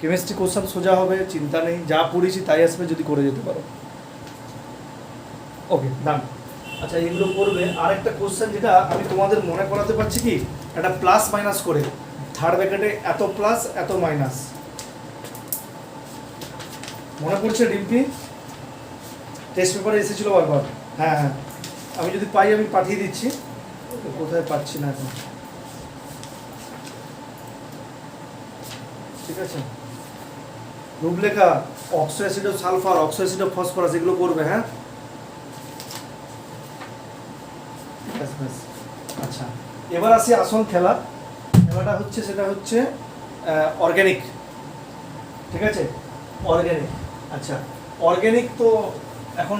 Chemistry question সোজা হবে, চিন্তা নেই, যা পড়েছি তাই আসবে, যদি করে যেতে পারো। ওকে ডান। আচ্ছা এগুলো করবে। আরেকটা কোশ্চেন যেটা আমি তোমাদের মনে করাতে পারছি কি, একটা প্লাস মাইনাস করে, থার্ড ব্র্যাকেটে এত প্লাস এত মাইনাস, মনে পড়ছে ডিম্পি? টেস্ট পেপারে এসেছিল বারবার। হ্যাঁ হ্যাঁ, আমি যদি পাই আমি পাঠিয়ে দিচ্ছি, কোথায় পাচ্ছি না এখন। ঠিক আছে, Ruplekha, oxo acid of sulphur, oxo acid of phosphorus, এগুলো করবে। হ্যাঁ আচ্ছা, এবার আসি আসল খেলা। খেলাটা হচ্ছে, সেটা হচ্ছে অর্গ্যানিক। ঠিক আছে, অর্গ্যানিক। আচ্ছা অর্গ্যানিক তো এখন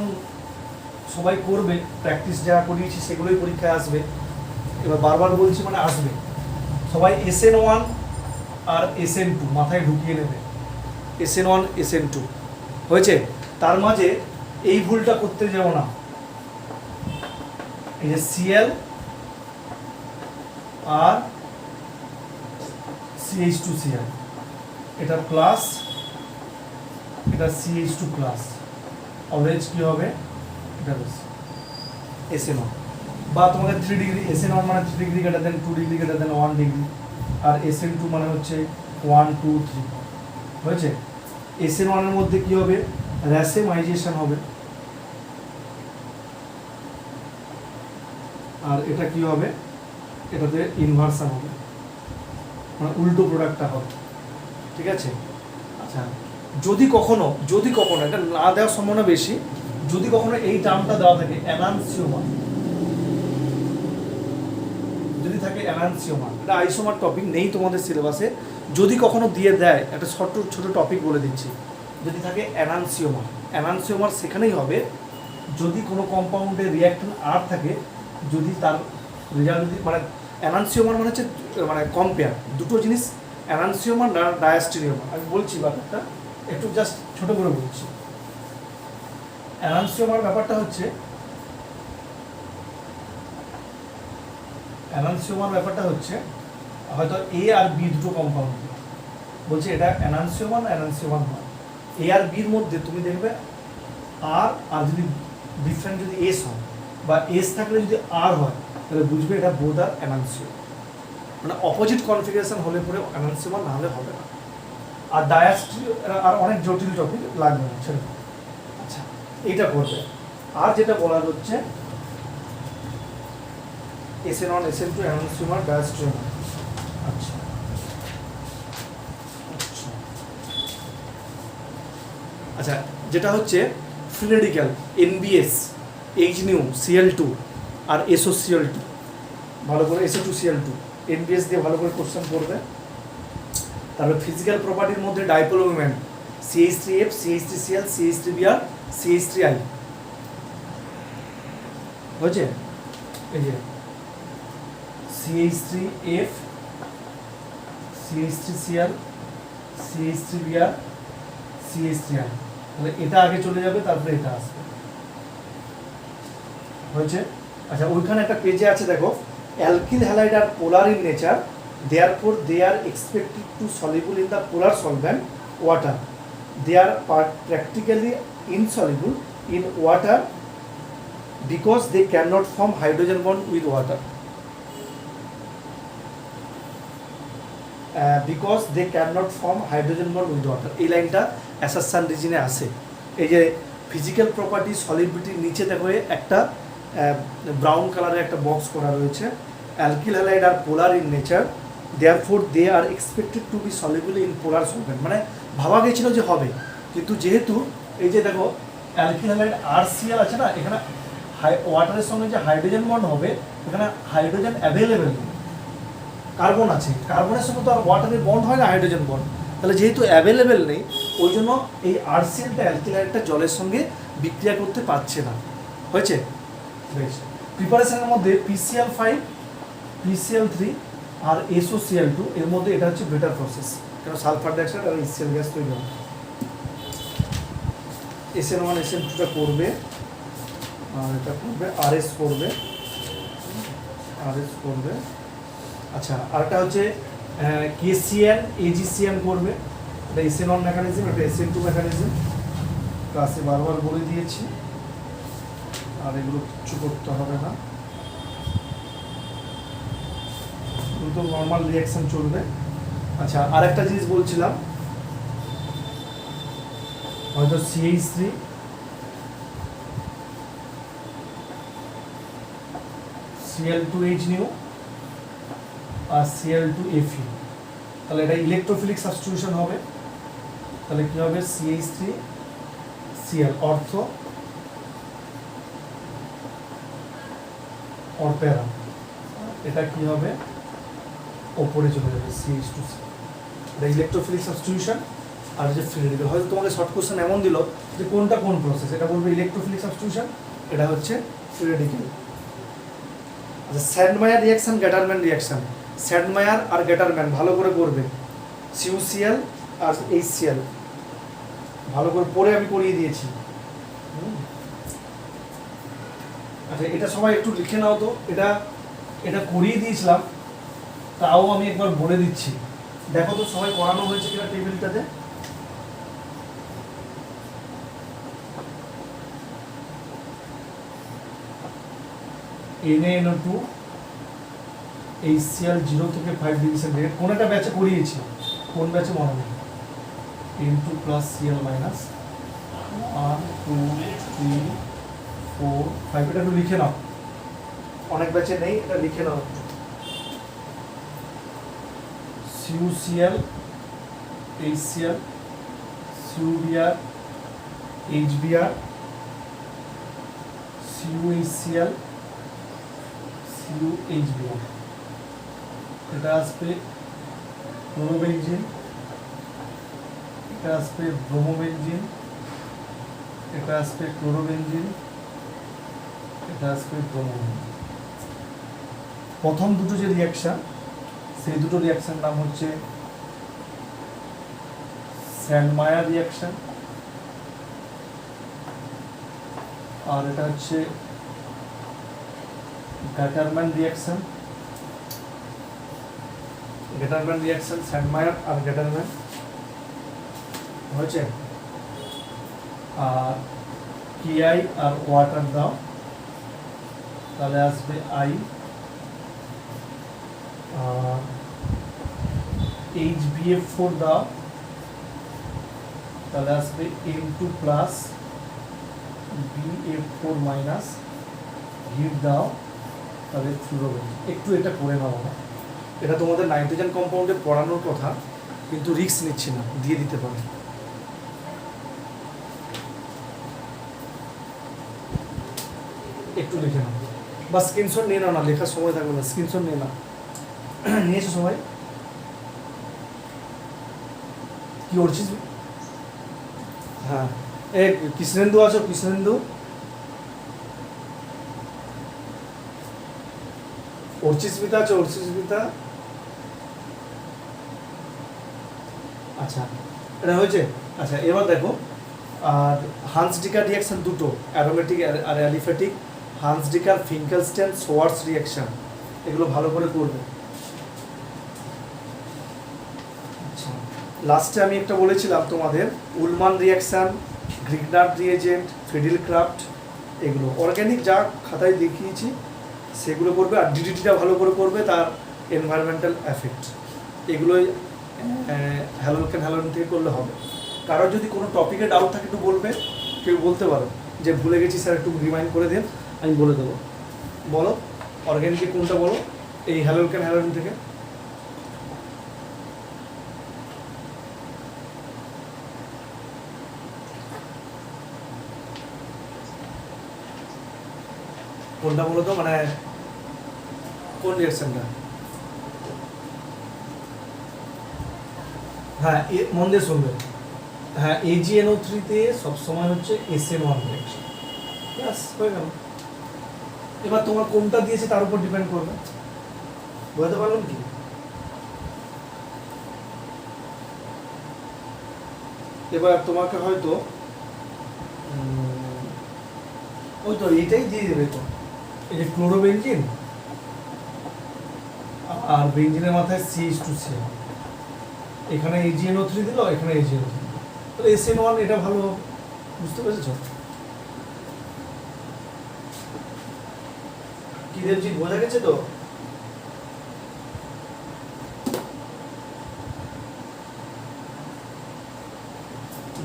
সবাই করবে, প্র্যাকটিস যা করিয়েছি সেগুলোই পরীক্ষায় আসবে। এবার বারবার বলছি মানে আসবে। সবাই SN1 আর SN2 মাথায় ঢুকিয়ে নেবে। SN1 SN2 হয়েছে। তার মাঝে এই ভুলটা করতে যাও না, এই যে Cl আর CH2Cl, এটা প্লাস, এটা CH2 প্লাস, অলওয়েজ কি হবে, এটা SN1। বা তোমাদের 3 ডিগ্রি, SN1 মানে 3 degree greater than 2 degree greater than 1 degree, আর SN2 মানে হচ্ছে 1 2 3। হয়েছে। SN1 এর মধ্যে কি হবে, র্যাসেমাইজেশন হবে, আর এটা কি হবে, এটাতে ইনভার্সন হবে, মানে উল্টো প্রোডাক্টটা হবে। ঠিক আছে। আচ্ছা যদি কখনো এটা না দেওয়ার সম্ভাবনা বেশি, যদি কখনো এই টার্মটা দেওয়া থাকে এনানসিওমার, যদি থাকে এনানসিওমার, এটা আইসোমার টপিক নেই তোমাদের সিলেবাসে, যদি কখনো দিয়ে দেয়, একটা ছোট ছোট টপিক বলে দিচ্ছি, যদি থাকে এনানসিওমার সেখানেই হবে যদি কোনো কম্পাউন্ডের রিঅ্যাকশন আর থাকে, যদি তার রেজাল্ট যদি মানে এনানসিওমার মানে হচ্ছে মানে কম্পেয়ার দুটো জিনিস, এনানসিওমার না ডায়াস্টেরিওমার। আমি বলছি ব্যাপারটা একটু জাস্ট ছোট করে বলছি। এনানসিওমার ব্যাপারটা হচ্ছে, হয়তো A আর B দুটো কম্পাউন্ড, বলছে এটা এনানসিওমার নয়। A আর B এর মধ্যে তুমি দেখবে আর যদি ডিফারেন্ট যদি এস হয় বা এস থাকলে যদি আর হয়, তাহলে বুঝবে এটা বোথ আর এনানসিওমার, মানে অপোজিট কনফিগারেশন হলে পরে এনানসিওমার, না হলে হবে না। আর আর অনেক জটিল টপিক লাগবে না, ছেড়ে। আচ্ছা এইটা করবে। আর যেটা বলার হচ্ছে SN1 SN2 এনানসিওমার ডায়াস্টেরিওমার। আচ্ছা আচ্ছা, যেটা হচ্ছে ফ্লুইডিক্যাল, NBS, HNU, Cl2 আর SOCl2, ভালো করে SO2Cl2, NBS দিয়ে ভালো করে কোশ্চেন করবে। তারপরে ফিজিক্যাল প্রপার্টির মধ্যে dipole moment, CH3F, CH3Cl, CH3Br, CH3I। হয়েছে। এই যে CH3F, CH3Cl, CH3Br, CH3I, তাহলে এটা আগে চলে যাবে, তারপরে এটা আসবে। হয়েছে। আচ্ছা ওইখানে একটা পেজে আছে দেখো, alkyl halide are polar in nature, therefore they are expected to soluble in the polar solvent water, they are practically insoluble in water because they cannot form hydrogen bond with water, because they cannot form hydrogen bond with water। এই লাইনটা assertion রিজনে আছে। এই যে physical property সলিবিলিটির নিচে দেখো একটা brown কালারের একটা বক্স করা রয়েছে, alkyl halide are polar in nature, therefore they are expected to be soluble in polar solvent। মানে ভাবা গেছিল যে হবে, কিন্তু যেহেতু এই যে দেখো অ্যালকিল হ্যালাইড RCl আছে না, এখানে ওয়াটারের সঙ্গে যে হাইড্রোজেন বন্ড হবে, এখানে হাইড্রোজেন অ্যাভেলেবেল নেই, কার্বন আছে, কার্বনের সঙ্গে তো আর ওয়াটারের বন্ড হয় না, হাইড্রোজেন বন্ড। তাহলে যেহেতু অ্যাভেলেবেল নেই, ওই জন্য এই RClটা অ্যালকিল হ্যালাইডটা জলের সঙ্গে বিক্রিয়া করতে পারছে না। হয়েছে। বেশ। প্রিপারেশনের মধ্যে PCl5, PCl3 আর SOCl2, এর মধ্যে এটা হচ্ছে বেটার প্রসেস, কারণ সালফার ডাইঅক্সাইড আর HCl গ্যাস তৈরি হয়। SN1 SN2টা করবে, আর এটা করবে RS করবে। আচ্ছা আরেকটা হচ্ছে KCl AgCl করবে, এটা SN1 মেকানিজম, এটা SN2 মেকানিজম, ক্লাসে বারবার বলে দিয়েছি, আর এগুলো কিচ্ছু করতে হবে না, কিন্তু নর্মাল রিয়াকশন চলবে। আচ্ছা, আর একটা জিনিস বলছিলাম, হয়তো CH3 Cl2H নিউ আর Cl2Fe, তাহলে এটা ইলেকট্রোফিলিক সাবস্টিটিউশন হবে। তাহলে কি হবে? CH3Cl অর্থ প্যারা, এটা কি হবে? ওপরে চলে যাবে CH2C, এটা ইলেকট্রোফিলিক সাবস্টিটিউশন। আর যে ফ্রি রেডিকেল, হয়তো তোমাকে শর্ট কোশ্চেন এমন দিল যে কোনটা কোন প্রসেস, এটা বলবে ইলেকট্রোফিলিক সাবস্টিটিউশন, এটা হচ্ছে ফ্রি রেডিকেল। আচ্ছা, স্যান্ডমায়ার রিয়াকশন, গ্যাটারম্যান রিয়াকশন, স্যান্ডমায়ার আর গ্যাটারম্যান ভালো করে করবে, CuCl আর HCl ভালো করে পড়ে আমি করিয়ে দিয়েছি। আচ্ছা, এটা সবাই একটু লিখে নাও তো, এটা করিয়ে দিয়েছিলাম, তাও আমি একবার বলে দিচ্ছি, দেখো তো সবাই করানো হয়েছে কিনা টেবিলটাতে। Na2 HCl 0 থেকে 5 ডিগ্রি সেন্টিগ্রেড, কোন একটা ব্যাচে করিয়েছি, কোন ব্যাচে মনে নেই। N2 প্লাস Cl মাইনাস 1 2 3 4 5, এটা একটু লিখে নাও, অনেক ব্যাচে নেই, এটা লিখে নাও। CuCl HCl CuBr HBr CuHCl CuHBr, এটা আসবে ক্লোরোবেনজিন, এটা আসবে ব্রোমোবেনজিন, এটা আসবে ক্লোরোবেনজিন, এটা আসবে ব্রোমোবেনজিন। প্রথম দুটো যে রিয়াকশন, সেই দুটো রিয়াকশন নাম হচ্ছে স্যান্ডমায়ার রিয়াকশন, আর এটা হচ্ছে গ্যাটারম্যান রিয়াকশন। গ্যাটারম্যান রিয়াকশন, স্যান্ডমায়ার আর গ্যাটারম্যান হয়েছে। আর Ki আর ওয়াটার দাও, তাহলে আসবে I, আর HBF4 দাও, তাহলে আসবে N2 plus BF4 minus, hit দাও, তাহলে ফ্লুরোবেনজিন। একটু এটা করে নাও না, এটা তোমাদের নাইট্রোজেন কম্পাউন্ডে পড়ানোর কথা, কিন্তু রিস্ক নিচ্ছি না, দিয়ে দিতে পারে। একটু লিখে নাও বা স্ক্রিনশট নিয়ে নাও, না লেখার সময় থাকবে না, স্ক্রিনশট নিয়ে নাও। নিয়েছো সবাই? কি করছিস? হ্যাঁ, এ কৃষ্ণেন্দু আছো? কৃষ্ণেন্দু, অর্চিস্মিতা আছে? অর্চিস্মিতা, আচ্ছা এটা হয়েছে। আচ্ছা, এবার দেখো, আর হান্সডিকার রিয়াকশন দুটো, অ্যারোমেটিক আর অ্যালিফ্যাটিক, হান্সডিকার ফিঙ্কেলস্টেন সোয়ার্স রিয়াকশন, এগুলো ভালো করে করবে। আচ্ছা, লাস্টে আমি একটা বলেছিলাম তোমাদের, উলমান রিয়াকশন, গ্রিগনার রিয়েজেন্ট, ফিডিলক্রাফট, এগুলো অর্গ্যানিক যা খাতায় দেখিয়েছি সেগুলো করবে। আর ডিডিটিটা ভালো করে করবে, তার এনভায়রনমেন্টাল এফেক্ট, এগুলোই হ্যালোকেন থেকে করলে হবে। কারোর যদি কোনো টপিকে ডাউট থাকে একটু বলবে, কেউ বলতে পারো যে ভুলে গেছি স্যার, একটু রিমাইন্ড করে দিন, আমি বলে দেবো। বলো অর্গ্যানিকে কোনটা বলো এই হ্যালোকেন থেকে? কোনটা বলো তো, মানে কোন রিয়াকশনটা? হ্যাঁ, মন দিয়ে শুনবে। হ্যাঁ, AgNO3-তে সবসময় হচ্ছে SN1 রিয়াকশন। ব্যাস হয়ে গেল। এবার তোমার কোনটা দিয়েছে তার উপর ডিপেন্ড করবে। বুঝতে পারলাম কি? এবার তোমাকে হয়তো ওই তো এইটাই দিয়ে দেবে, তো এই যে ক্লোরোবেনজিন আর বেনজিনের মাথায় CH2Cl, এখানে AgNO3 দিল, এখানে AgNO3 দিল, তাহলে SN1 এটা ভালো হবে। বুঝতে পেরেছ কি দেবজিৎ, বোঝা গেছে তো?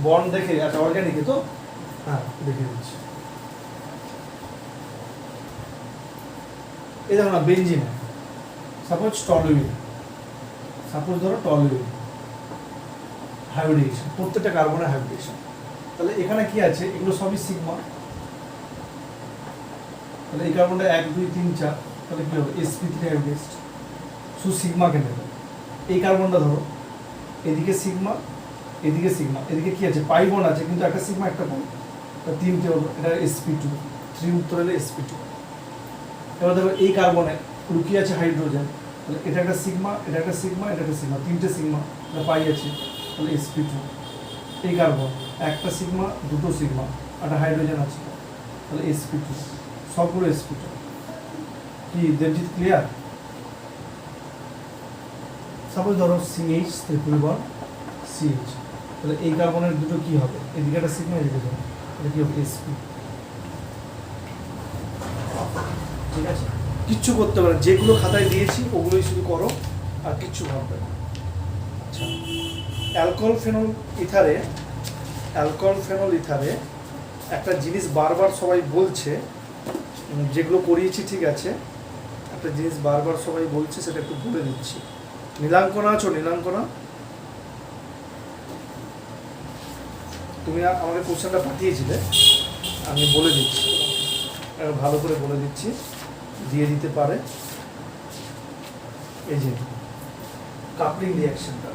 বন্ড দেখে একটা অর্গানিকে তো, হ্যাঁ দেখে দিচ্ছি। এই দেখো না, বেঞ্জিনে সাপোজ টলুইন, সাপোজ ধরো টলুইন হাইব্রিডেশন, প্রত্যেকটা কার্বনের হাইব্রিডেশন, তাহলে এখানে কি আছে, এগুলো সবই সিগমা, তাহলে এই কার্বনটা 1 2 3 4, তাহলে কি হবে sp3 হাইব্রিডেশন, শুধু সিগমাকে নেবে। এই কার্বনটা ধরো, এদিকে সিগমা, এদিকে সিগমা, এদিকে কি আছে পাই বন্ড আছে, কিন্তু একটা সিগমা একটা বন্ড, তা তিনটে হলো, এটা sp2, 3 উত্তর হলে sp2। এবার দেখো এই কার্বনে লুকিয়ে আছে হাইড্রোজেন, তাহলে এটা একটা সিগমা, এটা একটা সিগমা, এটা একটা সিগমা, তিনটে সিগমা, এটা পাই আছে, তাহলে sp2। এই কার্বন একটা সিগমা, দুটো সিগমা, একটা হাইড্রোজেন আছে, তাহলে sp2, সবগুলো sp2। কি দেবজিৎ ক্লিয়ার? সাপোজ ধরো CH ট্রিপল বন্ড CH, তাহলে এই কার্বনের দুটো কি হবে, এদিকে একটা সিগমা, এদিকে যাবে, এটা কি হবে sp। ঠিক আছে, কিচ্ছু করতে পারে, যেগুলো খাতায় দিয়েছি ওগুলোই শুধু করো, আর কিচ্ছু ভাববে না। আচ্ছা, অ্যালকোহল ফেনল ইথারে, অ্যালকোহল ফেনল ইথারে একটা জিনিস বারবার সবাই বলছে, যেগুলো করিয়েছি ঠিক আছে, একটা জিনিস বারবার সবাই বলছে, সেটা একটু বলে দিচ্ছি। নীলাঙ্কনা আছো? নীলাঙ্কনা, তুমি আমাকে কোশ্চেনটা পাঠিয়েছিলে, আমি বলে দিচ্ছি, ভালো করে বলে দিচ্ছি, দিয়ে দিতে পারে। এই যে কাপলিং রিঅ্যাকশনটা,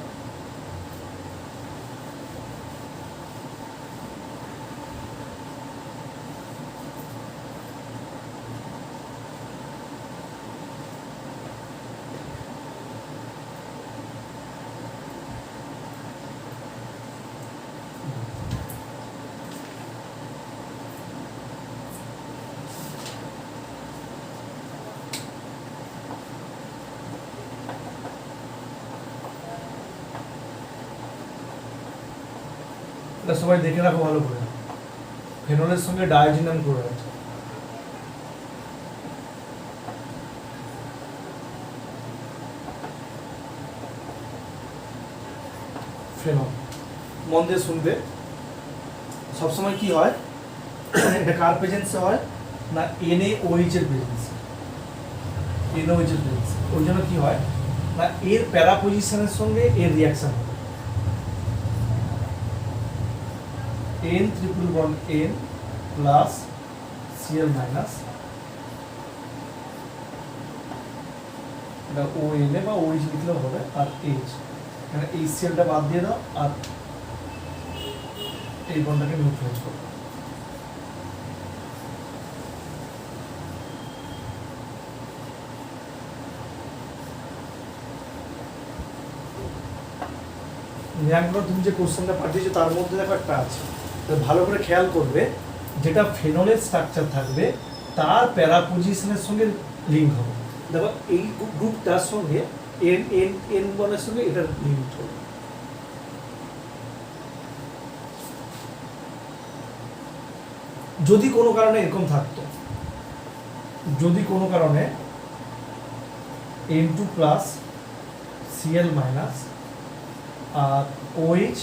এটা সবাই দেখে রাখো ভালো করে, ফেনলের সঙ্গে ডায়াজিনাম ক্লোরাইড, ফেনল, মন দিয়ে শুনবে। সবসময় কি হয়, এটা কার প্রেজেন্সে হয় না, NaOH এর প্রেজেন্সে, NaOH এর প্রেজেন্সে, ওই জন্য কি হয় না, এর প্যারা পজিশনের সঙ্গে এর রিয়াকশন হবে, N triple bond N plus Cl minus, এটা ONA বা OH লিখলেও হবে, আর H, এখানে এই Clটা বাদ দিয়ে দাও, আর এই বন্ডটাকে নিউট্রালাইজ করো। তুমি যে কোশ্চেনটা পাঠিয়েছো তার মধ্যে দেখো একটা আছে, ভালো করে খেয়াল করবে, যেটা ফেনলের স্ট্রাকচার থাকবে তার প্যারা পজিশনের সঙ্গে লিঙ্ক হবে। দেখো এই গ্রুপটার সঙ্গে এন এন এন বনের সঙ্গে এটার লিঙ্ক হবে। যদি কোনো কারণে এরকম থাকতো, যদি কোনো কারণে N2 প্লাস Cl মাইনাস আর OH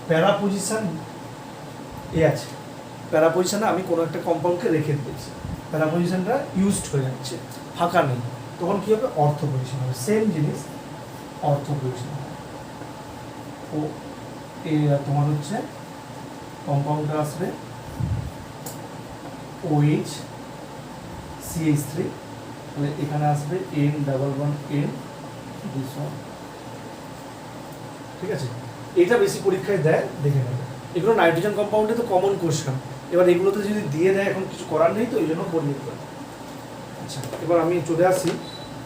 প্যারা পজিশন এ আছে, প্যারা পজিশনে আমি কোনো একটা কম্পাউন্ডকে রেখে দিয়েছি, প্যারা পজিশনটা ইউজড হয়ে যাচ্ছে, ফাঁকা নেই, তখন কী হবে, অর্থ পজিশন হবে, সেম জিনিস অর্থ পজিশন হবে। ও এ তোমার হচ্ছে কম্পাউন্ডটা আসবে OH CH3, তাহলে এখানে আসবে N double bond N this one. ঠিক আছে, এটা বেশি পরীক্ষায় দেয়, দেখে নেবে। এগুলো নাইট্রোজেন কম্পাউন্ডে তো কমন কোশ্চেন, এবার এগুলোতে যদি দিয়ে দেয় এখন কিছু করার নেই, তো এই জন্য পড়িয়ে দেবে। আচ্ছা, এবার আমি চলে আসি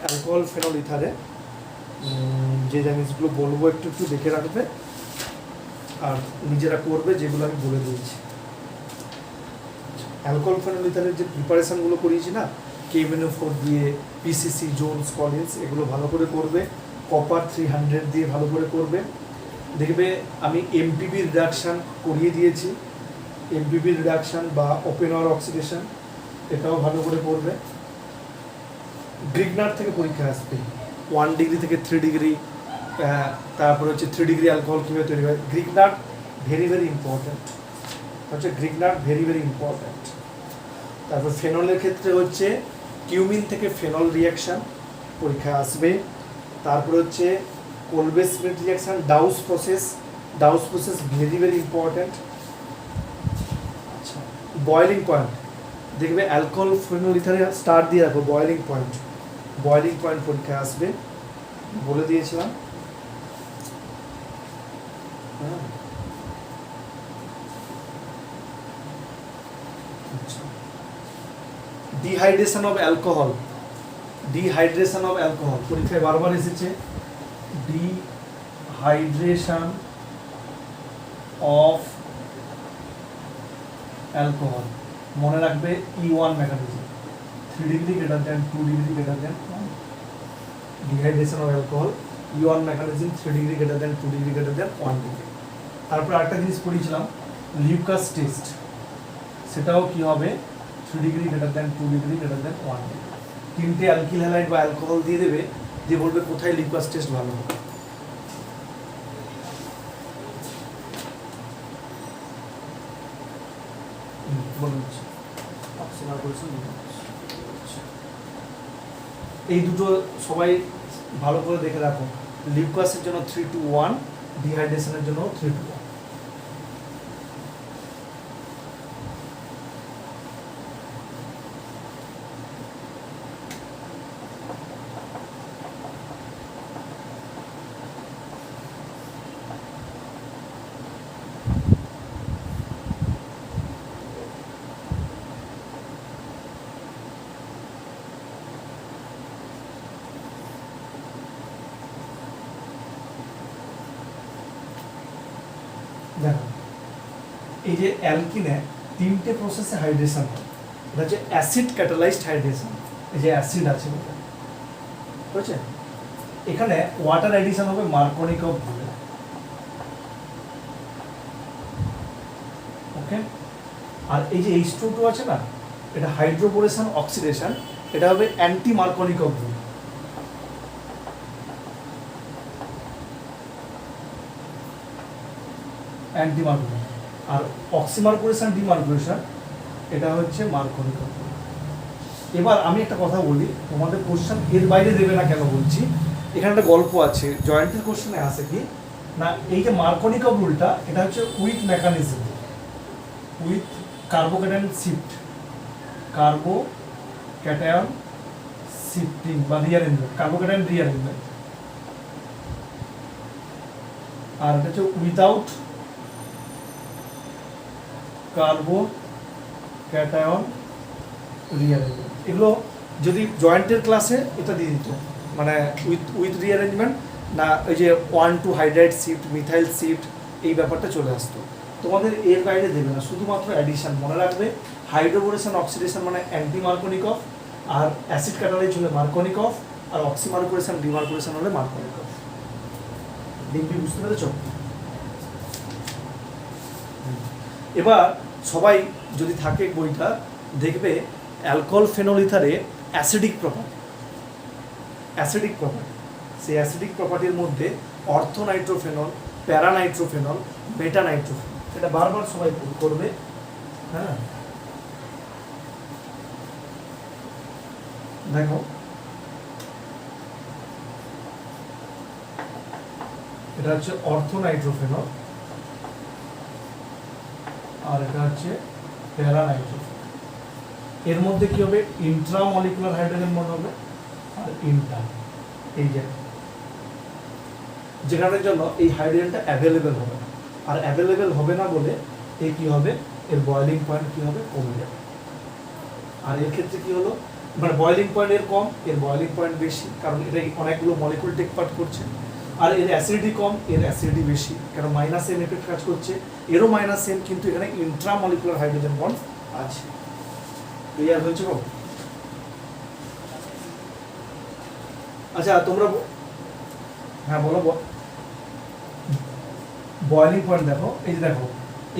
অ্যালকোহল ফেনল ইথারে, যে জিনিসগুলো বলবো একটু একটু দেখে রাখবে আর নিজেরা করবে, যেগুলো আমি বলে দিয়েছি। অ্যালকোহল ফেনল ইথারের যে প্রিপারেশনগুলো করিয়েছি না, KMnO4 দিয়ে, PCC, জোনস, কলিন্স, এগুলো ভালো করে করবে, কপার 300 দিয়ে ভালো করে করবে, দেখবে আমি এমপিপি রিডাকশান করিয়ে দিয়েছি, এমপিপি রিডাকশান বা ওপেন ওয়ার অক্সিডেশন, এটাও ভালো করে পড়বে। গ্রিগনার থেকে পরীক্ষা আসবে 1 ডিগ্রি থেকে 3 ডিগ্রি, তারপরে হচ্ছে 3 ডিগ্রি অ্যালকোহল কীভাবে তৈরি হয়। গ্রিগনার ভেরি ভেরি ইম্পর্ট্যান্ট, হচ্ছে গ্রিগনার ভেরি ভেরি ইম্পর্ট্যান্ট। তারপর ফেনলের ক্ষেত্রে হচ্ছে কিউমিন থেকে ফেনল রিয়াকশান পরীক্ষা আসবে। তারপর হচ্ছে Kolbe Schmitt reaction, Dow's process very very important. আচ্ছা, বয়েলিং পয়েন্ট দেখবে অ্যালকোহল ফেনল ইথারে স্টার দিয়ে রাখো, বয়েলিং পয়েন্ট পরীক্ষা আসবে, বলে দিয়েছিলাম। হ্যাঁ, আচ্ছা, ডিহাইড্রেশন অফ অ্যালকোহল পরীক্ষায় বারবার এসেছে। ডিহাইড্রেশন অফ অ্যালকোহল মনে রাখবে E1 mechanism, 3 degree greater than 2 degree greater than 1। Dehydration of alcohol E1 mechanism, 3 degree greater than 2 degree greater than 1 degree. তারপর আরেকটা জিনিস পড়েছিলাম লিউকাস টেস্ট, সেটাও কি হবে 3 degree greater than 2 degree greater than 1 degree. 3টে অ্যালকিল হ্যালাইড বা অ্যালকোহল দিয়ে দেবে, দিয়ে বলবে কোথায় লিউকাস টেস্ট ভালো হবে। এই দুটো সবাই ভালো করে দেখে রাখো, লিউকাসের জন্য 3-1, ডিহাইড্রেশনের জন্য 3-1। দেখো এই যে অ্যালকিনে 3টে প্রসেসে হাইড্রেশন হয়, এটা হচ্ছে অ্যাসিড ক্যাটালাইজড হাইড্রেশন। এই যে অ্যাসিড আছে ওটা, বুঝছে, এখানে ওয়াটার অ্যাডিশন হবে মার্কনিকভ ভাবে, ওকে। আর এই যে H2 আছে না, এটা হাইড্রোবোরেশন অক্সিডেশন, এটা হবে অ্যান্টি মার্কনিকভ ভাবে। Anti Markovnikov. আর অক্সিমার্কুরেশন ডিমার্কুরেশন এটা হচ্ছে মার্কনিকভ। এবার আমি একটা কথা বলি, তোমাদের কোশ্চেন এর বাইরে দেবে না কেন বলছি, এখানে একটা গল্প আছে, জয়েন্টের কোশ্চেনে আসে কি না, এই যে মার্কনিকভ রুলটা এটা হচ্ছে with mechanism, with carbocation shift, carbocation shifting বা রিঅ্যারেঞ্জমেন্ট, কার্বোক্যাটায়ন রিঅ্যারেঞ্জমেন্ট। আর এটা হচ্ছে উইদাউট কার্বোক্যাটায়ন রিঅ্যারেঞ্জমেন্ট। এগুলো যদি জয়েন্টের ক্লাসে এটা দিয়ে দিত, মানে উইথ রিঅ্যারেঞ্জমেন্ট না, ওই যে 1,2 হাইড্রাইড শিফট, মিথাইল শিফট, এই ব্যাপারটা চলে আসতো। তোমাদের এর বাইরে দেবে না, শুধুমাত্র অ্যাডিশন মনে রাখবে। হাইড্রোবোরেশন অক্সিডেশন মানে অ্যান্টি মার্কনিকভ, আর অ্যাসিড ক্যাটালাইজ হলে মার্কনিকভ, আর অক্সিমার্কুরেশন ডিমার্কুরেশন হলে মার্কনিকভ। ডিম্পি বুঝতে পেরেছ? এবার সবাই যদি থাকে বইটা দেখবে, অ্যালকোহল ফেনল ইথারে অ্যাসিডিক প্রপার্টি, সেই অ্যাসিডিক প্রপার্টির মধ্যে অর্থোনাইট্রোফেনল, প্যারানাইট্রোফেনল, মেটানাইট্রোফেনল, এটা বারবার সবাই করবে। হ্যাঁ, দেখো এটা হচ্ছে অর্থোনাইট্রোফেনল, আর এটা হচ্ছে প্যারানাইট্রোফেনল। এর মধ্যে কি হবে, ইন্ট্রামলিকুলার হাইড্রোজেন বন্ড হবে, আর ইন্টার, এই যেখানের জন্য এই হাইড্রোজেনটা অ্যাভেলেবেল হবে না, আর অ্যাভেলেবেল হবে না বলে এই কি হবে, এর বয়েলিং পয়েন্ট কি হবে, কমে যাবে। আর এর ক্ষেত্রে কি হলো, মানে বয়েলিং পয়েন্ট এর কম, এর বয়েলিং পয়েন্ট বেশি, কারণ এটা অনেকগুলো মলিকুল টেক পার্ট করছে। আর এর অ্যাসিডিটি কম, এর অ্যাসিডিটি বেশি, কারণ -m এফেক্ট কাজ করছে, এরও -m, কিন্তু এখানে ইন্ট্রামলিকুলার হাইড্রোজেন বন্ড আছে। ক্লিয়ার হয়েছে? আচ্ছা তোমরা, হ্যাঁ বলো। বয়লিং পয়েন্ট দেখো, এই যে দেখো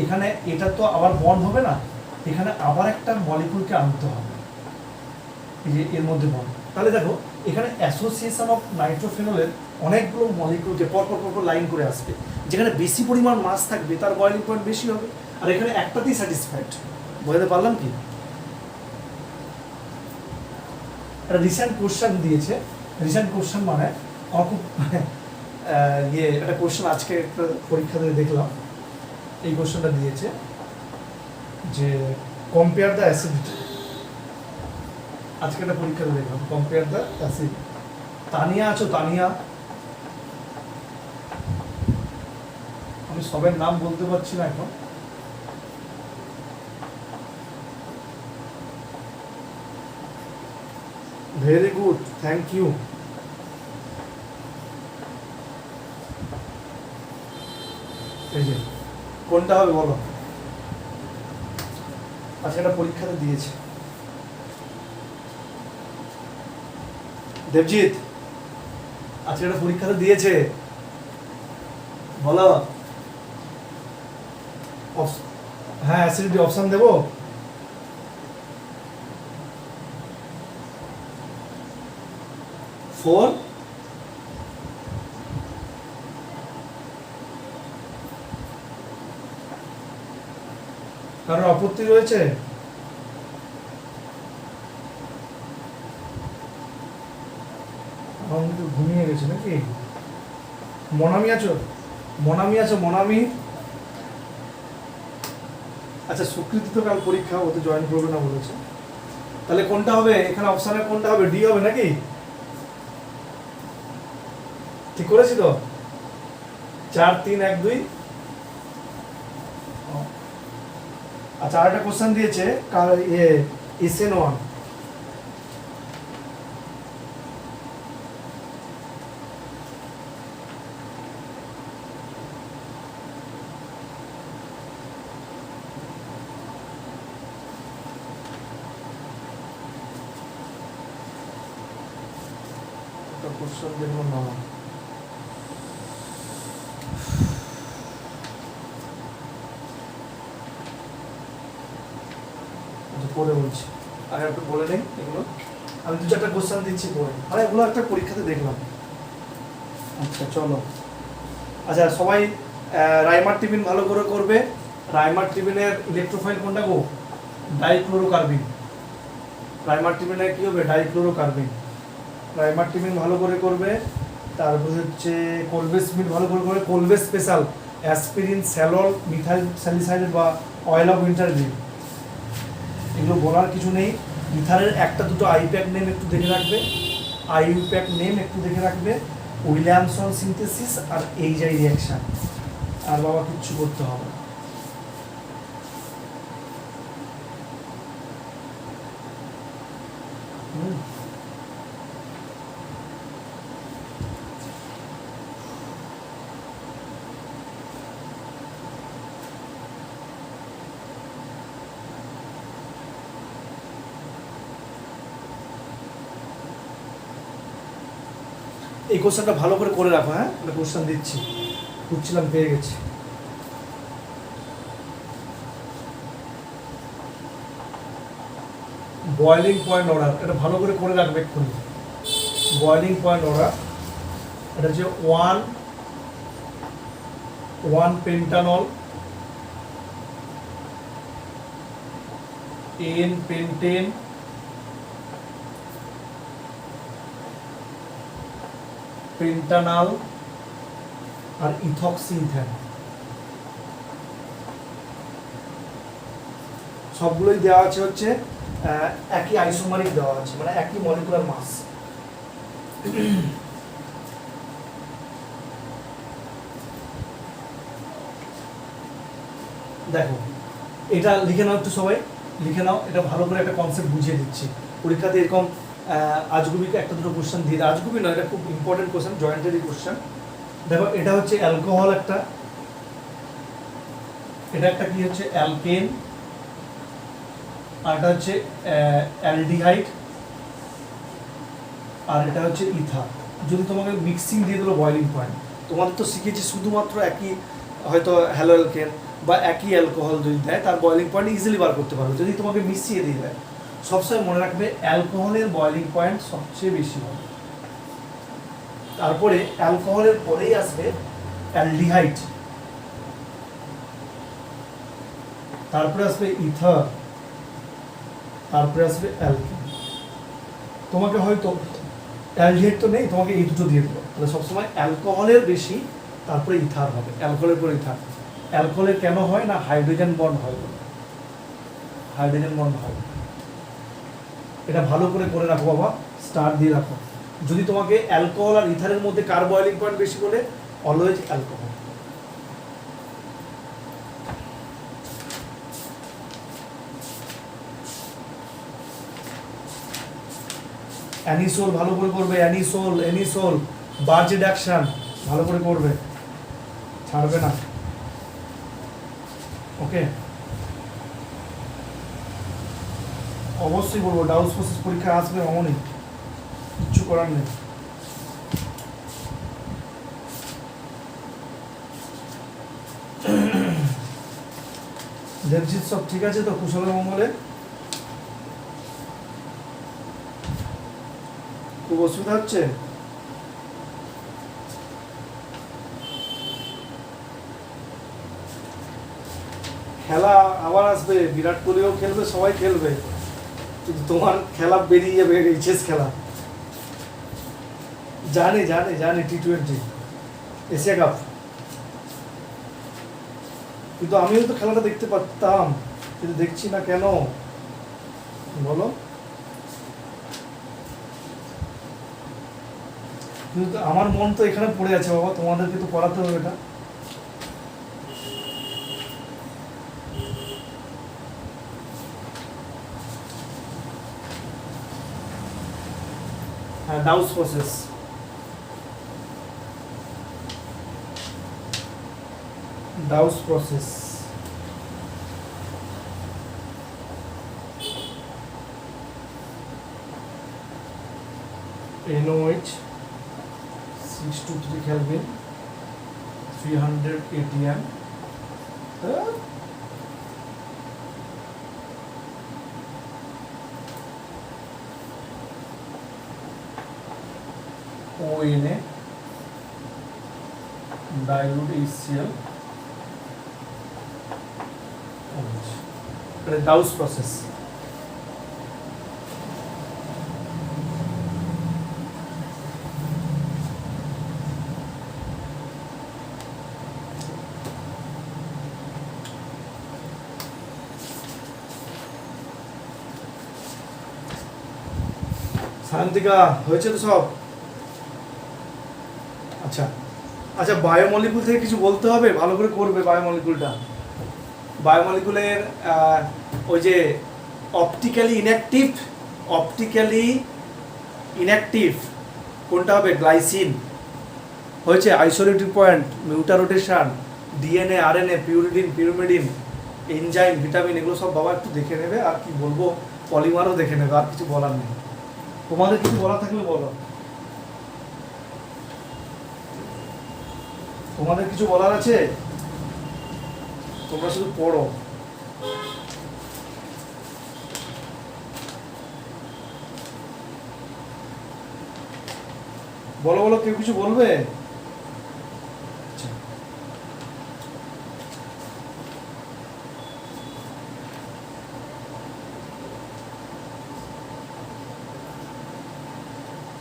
এখানে এটা তো আবার বন্ড হবে না, এখানে আবার একটা মলিকুলকে আনতে হবে, এই যে এর মধ্যে বন্ড। তাহলে দেখো এখানে অ্যাসোসিয়েশন অফ নাইট্রোফেনলের অনেকগুলো মলিকুলকে পরপর পরপর লাইন করে আসবে, যেখানে বেশি পরিমাণ মাস থাকবে তার বয়লিং পয়েন্ট বেশি হবে, আর এখানে একটাতেই স্যাটিসফাইড। বোঝাতে পারলাম কি? একটা রিসেন্ট কোশ্চেন দিয়েছে, রিসেন্ট কোশ্চেন মানে আমার খুব একটা কোশ্চেন আজকে একটা পরীক্ষা দিয়ে দেখলাম, এই কোশ্চেনটা দিয়েছে যে কম্পেয়ার দ্য অ্যাসিডিটি, আজকে একটা পরীক্ষাতে দেখলাম কম্পেয়ার দ্য অ্যাসিড। তানিয়া আছো? তানিয়া, আমি সবের নাম বলতে পারছি না এখন। Very good, thank you. এই যে কোনটা হবে বলো? আজকে একটা পরীক্ষাতে দিয়েছে। দেবজিৎ, আজকে একটা পরীক্ষাতে দিয়েছে, বলো। হ্যাঁ, অ্যাসিডিটি অপশন দেবো? ফোর, কারণ আপত্তি রয়েছে? আমি তো ঘুমিয়ে গেছে নাকি? মনামি আছো? মনামি আছো? মনামি, আচ্ছা সুকৃতি তো কাল পরীক্ষা, ও তো জয়েন করবে না বলেছে। তাহলে কোনটা হবে এখানে অপশনে? কোনটা হবে? ডি হবে নাকি? ঠিক করেছি তো? 4 3 1 2। আচ্ছা আরেকটা কোশ্চেন দিয়েছে SN1, কোশ্চেন দেখবো না, পরে বলছি, আগে একটু বলে নেই এগুলো। আমি 2-4টা কোশ্চেন দিচ্ছি পরে, আরে এগুলো একটা পরীক্ষাতে দেখলাম। আচ্ছা চলো, আচ্ছা সবাই রাইমারটিবিন ভালো করে করবে। রাইমারটিবিনের ইলেকট্রোফাইল কোনটা গো? ডাইক্লোরোকার্বিন। রাইমারটিবিনের কি হবে? ডাইক্লোরোকার্বিন। রাইমারটিবিন ভালো করে করবে। তারপর হচ্ছে কোলভেসমিন ভালো করে করবে। কোলভেস স্পেশাল, অ্যাসপিরিন, স্যালল, মিথাইল স্যালিসাইলেট বা অয়েল অফ উইন্টারগ্রিন, এগুলো বলার কিছু নেই। মিথালের একটা দুটো আইপ্যাক নেম একটু দেখে রাখবে, আইপ্যাক নেম একটু দেখে রাখবে, উইলিয়ামসন সিনথেসিস আর এইচআই রিঅ্যাকশন, আর বাবা কিচ্ছু করতে হবে না। এই কোশ্চেনটা ভালো করে রাখো, হ্যাঁ একটা কোশ্চেন দিচ্ছি, খুঁজছিলাম পেয়ে গেছি। বয়লিং পয়েন্ট অর্ডার, এটা ভালো করে রাখবে এক্ষুনি। বয়লিং পয়েন্ট অর্ডার, এটা হচ্ছে 1 পেন্টানল, n পেন্টেন, পেন্টানাল আর ইথক্সিনথ্যান, সবগুলোই দেওয়া আছে হচ্ছে একই আইসোমারিক দেওয়া আছে, মানে একই মলিকুলার মাস। দেখো এটা লিখে নাও একটু, সবাই লিখে নাও, এটা ভালো করে একটা কনসেপ্ট বুঝিয়ে দিচ্ছি। পরীক্ষাতে এরকম আজগুবিকে একটা দুটো কোশ্চেন দিয়ে, আজগুবি নয়, এটা খুব ইম্পর্টেন্ট কোশ্চেন, জয়েন্টারি কোশ্চেন। দেখো এটা হচ্ছে অ্যালকোহল একটা, এটা একটা কি হচ্ছে অ্যালকেন, আর এটা হচ্ছে অ্যালডিহাইড, আর এটা হচ্ছে ইথার। যদি তোমাকে মিক্সিং দিয়ে দিল বয়লিং পয়েন্ট, তোমাদের তো শিখেছি শুধুমাত্র একই হয়তো হ্যালো অ্যালকেন বা একই অ্যালকোহল যদি দেয়, তার বয়লিং পয়েন্ট ইজিলি বার করতে পারবে। যদি তোমাকে মিশিয়ে দিয়ে দেয়, সবসময় মনে রাখবে অ্যালকোহলের বয়লিং পয়েন্ট সবচেয়ে বেশি হবে। তারপরে অ্যালকোহলের পরেই আসবে অ্যালডিহাইড, তারপরে আসবে ইথার, তারপরে আসবে অ্যালকিন। তোমাকে হয়তো অ্যালডিহাইড তো নেই, তোমাকে এই দুটো দিয়ে দেবো, তাহলে সবসময় অ্যালকোহলের বেশি, তারপরে ইথার হবে, অ্যালকোহলের পরে ইথার। অ্যালকোহলের কেন হয় না, হাইড্রোজেন বন্ড হয়, হাইড্রোজেন বন্ড হয়। এটা ভালো করে করে রাখো বাবা, স্টার দিয়ে রাখো। যদি তোমাকে অ্যালকোহল আর ইথারের মধ্যে কার বয়লিং পয়েন্ট বেশি বলে, অলওয়েজ অ্যালকোহল। অ্যানিসোল ভালো করে করবে, অ্যানিসোল, অ্যানিসোল বার্জ রিডাকশন ভালো করে করবে, ছাড়বে না। ওকে, অবশ্যই বলবো, ডাউস প্রসেস পরীক্ষা আসবে, অমনি কিচ্ছু করার নেই। দেবজিৎ সব ঠিক আছে তো, কুশলে মঙ্গলে? খুব অসুবিধা হচ্ছে? খেলা আবার আসবে, বিরাট কোহলিও খেলবে, সবাই খেলবে, কিন্তু তোমার খেলা বেরিয়ে যাবে, এইচএস খেলা। জানি জানি জানি, T20 এশিয়া কাপ, কিন্তু আমিও তো খেলাটা দেখতে পারতাম, কিন্তু দেখছি না কেন বলো? কিন্তু আমার মন তো এখানে পড়ে আছে বাবা, তোমাদেরকে তো করাতে হবে এটা। হ্যাঁ, ডাউস process, ডাউস process NOH 623 Kelvin 300 ATM। ONA dilute HCl, এটা ডাউস প্রসেস। শান্তিকা হয়েছে তো সব? আচ্ছা আচ্ছা, বায়োমলিকুল থেকে কিছু বলতে হবে, ভালো করে করবে বায়োমলিকুলটা। বায়োমলিকুলের ওই যে অপটিক্যালি ইনঅ্যাক্টিভ কোনটা হবে? গ্লাইসিন। হয়েছে isoelectric point, mutarotation, DNA, RNA, pyridine, pyrimidine, enzyme, vitamin, এগুলো সব বাবা একটু দেখে নেবে। আর কি বলবো, পলিমারও দেখে নেবে, আর কিছু বলার নেই। তোমাদের কিছু বলা থাকলে বলো, তোমাদের কিছু বলার আছে? তোমরা শুধু পড়ো। বলো বলো, কেউ কিছু বলবে?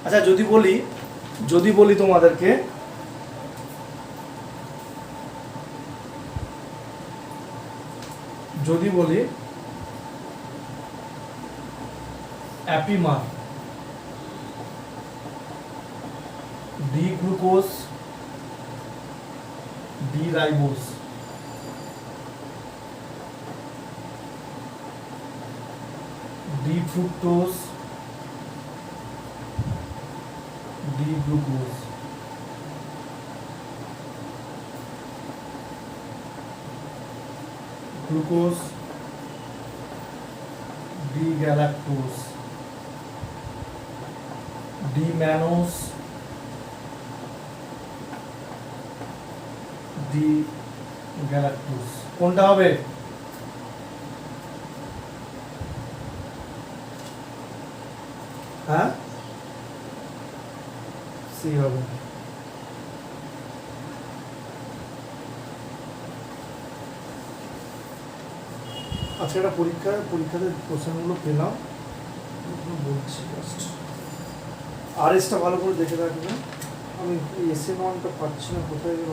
আচ্ছা, যদি বলি তোমাদেরকে, যদি বলি epimer, D glucose, D ribose, D fructose, D glucose, glucose, D galactose, D mannose, D galactose কোনটা হবে? হ্যাঁ সি হবে। আজকে একটা পরীক্ষাতে কোশ্চেনগুলো পেলাম, বলছি জাস্ট আর এসটা ভালো করে দেখে রাখবে। আমি এসএন ওয়ানটা পাচ্ছি না, কোথায় গেল?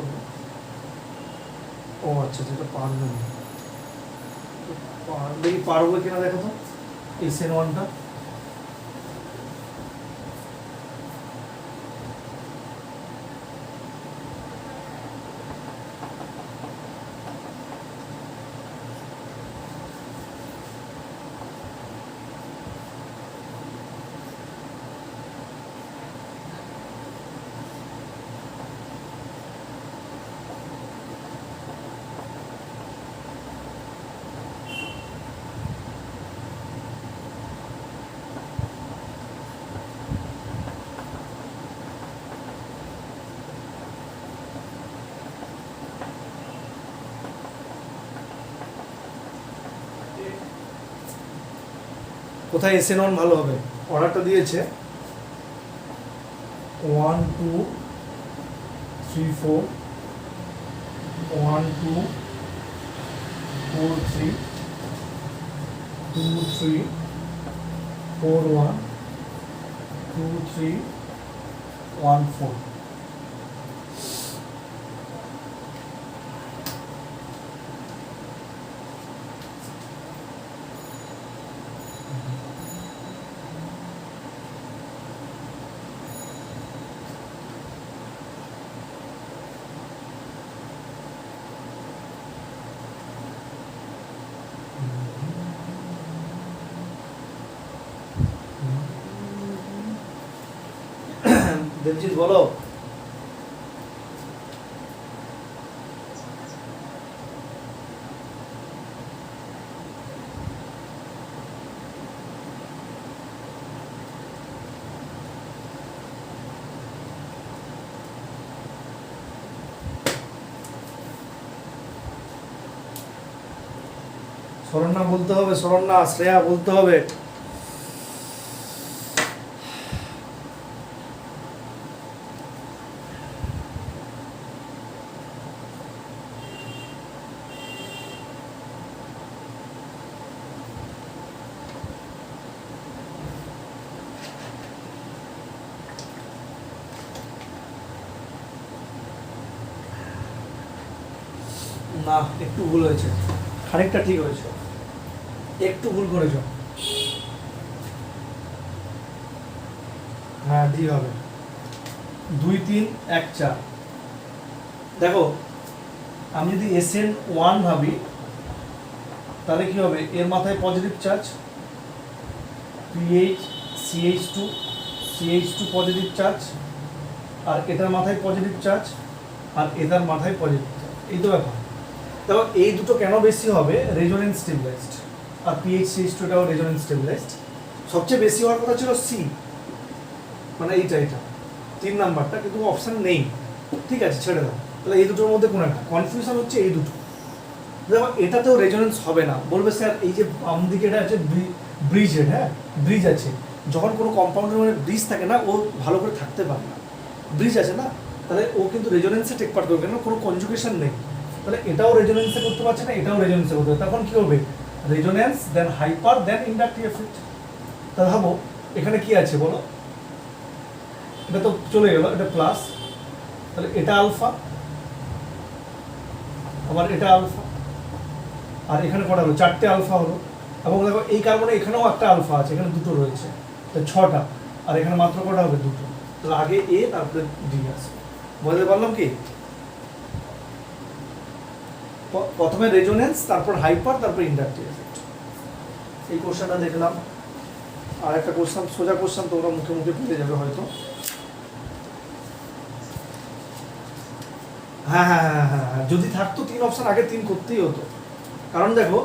ও আচ্ছা, যেটা পারবে না, দেখি পারবো কিনা দেখো তো এসএন ওয়ানটা। কোথায় এসএন ওয়ান ভালো হবে? অর্ডারটা দিয়েছে 1 2 3 4, 1 2 4 3, 2 3 4 1, 2 3 1 4। দেবজিৎ বলো। শরণ্যা বলতে হবে, শরণ্যা, শ্রেয়া বলতে হবে। না, একটু ভুল হয়েছে, খানিকটা ঠিক হয়েছে, একটু ভুল করেছ। হ্যাঁ ডি হবে, 2 3 1 4। দেখো আমি যদি এসএন ওয়ান ভাবি তাহলে কি হবে? এর মাথায় positive charge, pH CH2 positive charge, আর এটার মাথায় পজিটিভ চার্জ, আর এটার মাথায় পজিটিভ চার্জ। এই তো ব্যাপার। দেখো এই দুটো কেন বেশি হবে? রেজোনেন্স স্টেবিলাইজড, আর PHCH2টাও রেজোনেন্স স্টেবিলাইজড। সবচেয়ে বেশি হওয়ার কথা ছিল সি, মানে এইটা 3 নাম্বারটা, কিন্তু অপশান নেই। ঠিক আছে, ছেড়ে দাও। তাহলে এই দুটোর মধ্যে কোনো একটা কনফিউশন হচ্ছে, এই দুটো। দেখো এটাতেও রেজোনেন্স হবে না, বলবে স্যার এই যে বাম দিকে এটা আছে ব্রিজেড, হ্যাঁ ব্রিজ আছে। যখন কোনো কম্পাউন্ডের মধ্যে ব্রিজ থাকে না, ও ভালো করে থাকতে পারে না, ব্রিজ আছে না, তাহলে ও কিন্তু রেজোনেন্সে টেক পার্ট করবে, কেন কোনো কনজুগেশন নেই। তাহলে এটাও রেজোনেন্সে করতে পারছে না, এটাও রেজোনেন্সে করতে পারছে, তখন কি হবে? রেজোনেন্স দেন হাইপার দেন ইন্ডাকটিভ এফেক্ট। তাহলে ভাবো এখানে কি আছে বলো, এটা তো চলে গেল, এটা প্লাস, তাহলে এটা আলফা, আবার এটা আলফা, আর এখানে কটা হলো? 4টে আলফা হলো। এবং দেখো এই কার্বনে এখানেও একটা আলফা আছে, এখানে দুটো রয়েছে, তো 6টা, আর এখানে মাত্র কটা হবে? দুটো। তাহলে আগে এ তারপরে ডি আসবে। বুঝতে পারলাম কি? প্রথমে রেজোনেন্স, তারপর হাইপার, তারপর ইন্ডাকটিভ এফেক্ট। এই কোশ্চেনটা দেখলাম। আর একটা কোশ্চেন, সোজা কোশ্চেন, তোমরা মুখে মুখে পেয়ে যাবে হয়তো। হ্যাঁ হ্যাঁ হ্যাঁ হ্যাঁ হ্যাঁ, যদি থাকতো 3 অপশন, আগে 3 করতেই হতো। কারণ দেখো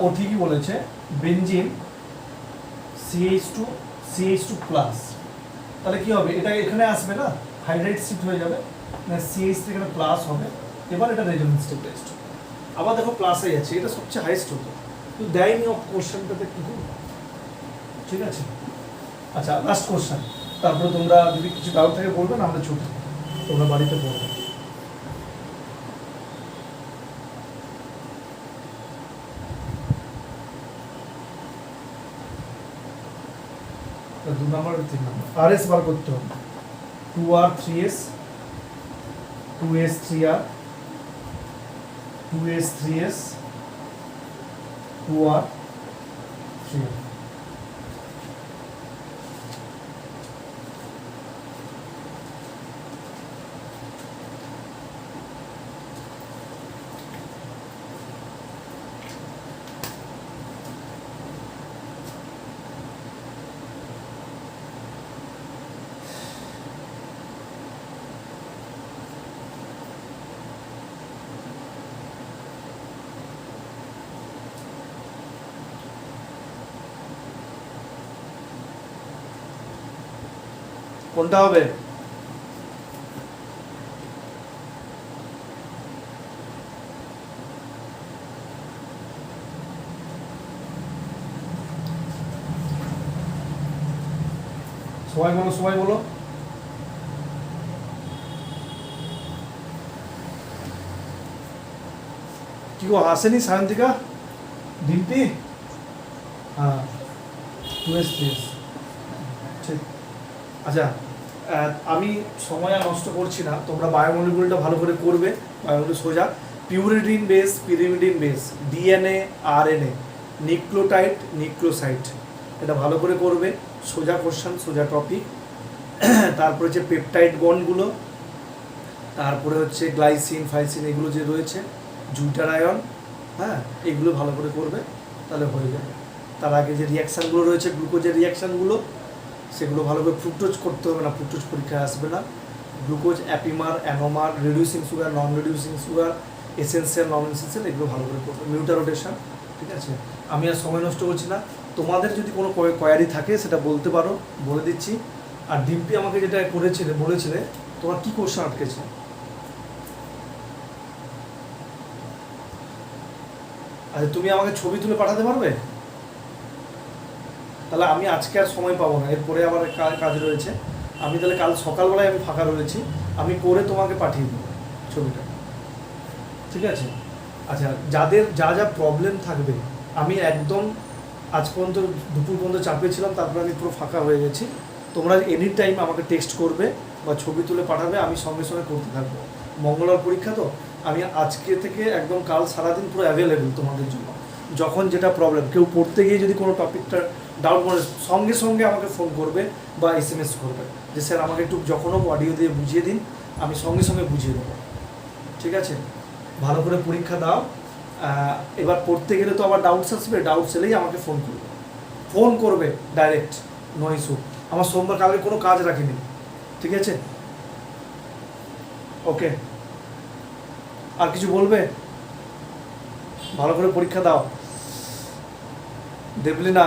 ও ঠিকই বলেছে, বেনজিন CH2 প্লাস, তাহলে কি হবে? এটা এখানে আসবে না, হাইড্রাইড শিফট হয়ে যাবে, CH থেকে এখানে প্লাস হবে, এবার এটা রেজোনেন্সটা টেস্ট। আবার দেখো প্লাসে আছে, এটা সবচেয়ে হাইয়েস্ট হতো, তো দেয়নি অফ কোশ্চেনটাতে কী করবো, ঠিক আছে। আচ্ছা লাস্ট কোশ্চেন, তারপরে তোমরা যদি কিছু ডাউট থাকে বলবে, না আমরা ছুটি, তোমরা বাড়িতে পড়বে। দু নম্বর 3 নম্বর আর এস বার করতে হবে, 2r 3s 2s 3r 2s 3s 2r 3r। কোনটা হবে? সবাই বলো, সবাই বলো। কি গো আসেনি সায়ন্তিকা, ডিম্পি? হ্যাঁ 2s 3s ঠিক। আচ্ছা আমি সময় আর নষ্ট করছি না, তোমরা বায়োমলিকুলটা ভালো করে করবে। বায়োমলিকুল সোজা pyridine base, pyrimidine base, DNA, RNA, nucleotide, nucleoside, এটা ভালো করে করবে। সোজা কোশ্চেন, সোজা টপিক। তারপরে হচ্ছে পেপটাইড বন্ডগুলো, তারপরে হচ্ছে গ্লাইসিন, ফাইসিন, এগুলো যে রয়েছে, জুটার আয়ন, হ্যাঁ এগুলো ভালো করে করবে, তাহলে হয়ে যাবে। তার আগে যে রিয়াকশানগুলো রয়েছে, গ্লুকোজের রিয়াকশানগুলো, সেগুলো ভালো করে ফ্রুক্টোজ করতে হবে না, ফ্রুক্টোজ পরীক্ষায় আসবে না। গ্লুকোজ, অ্যাপিমার, অ্যানোমার, রিডিউসিং সুগার, নন রিডিউসিং সুগার, এসেন্সিয়াল, নন এসেন্সিয়াল, এগুলো ভালো করে করবে। মিউটার রোটেশন, ঠিক আছে। আমি আর সময় নষ্ট করছি না, তোমাদের যদি কোনো কোয়ারি থাকে সেটা বলতে পারো, বলে দিচ্ছি। আর ডিম্পি আমাকে যেটা করেছিলে, বলেছিলে তোমার কী কোশ্চেন আটকেছে? আচ্ছা তুমি আমাকে ছবি তুলে পাঠাতে পারবে? তাহলে আমি আজকে আর সময় পাবো না, এরপরে আবার কাজ রয়েছে। আমি তাহলে কাল সকালবেলায় আমি ফাঁকা রয়েছি, আমি করে তোমাকে পাঠিয়ে দেবো ছবিটা, ঠিক আছে। আচ্ছা যাদের যা যা প্রবলেম থাকবে, আমি একদম আজ পর্যন্ত দুপুর পর্যন্ত চাপে ছিলাম, তারপরে আমি পুরো ফাঁকা হয়ে গেছি। তোমরা এনি টাইম আমাকে টেক্সট করবে বা ছবি তুলে পাঠাবে, আমি সঙ্গে সঙ্গে করতে থাকবো। মঙ্গলবার পরীক্ষা তো, আমি আজকে থেকে একদম কাল সারাদিন পুরো অ্যাভেলেবেল তোমাদের জন্য। যখন যেটা প্রবলেম, কেউ পড়তে গিয়ে যদি কোনো টপিকটা ডাউট মনে, সঙ্গে সঙ্গে আমাকে ফোন করবে বা SMS করবে যে স্যার আমাকে একটু যখনও অডিও দিয়ে বুঝিয়ে দিন, আমি সঙ্গে সঙ্গে বুঝিয়ে দেবো, ঠিক আছে। ভালো করে পরীক্ষা দাও। এবার পড়তে গেলে তো আবার ডাউটস আসবে, ডাউটস এলেই আমাকে ফোন করবে ডাইরেক্ট, নো ইস্যু। আমার সোমবার কালকে কোনো কাজ রাখিনি, ঠিক আছে। ওকে, আর কিছু বলবে? ভালো করে পরীক্ষা দাও, দেবলি না?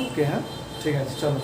ওকে, হ্যাঁ ঠিক আছে, চলো।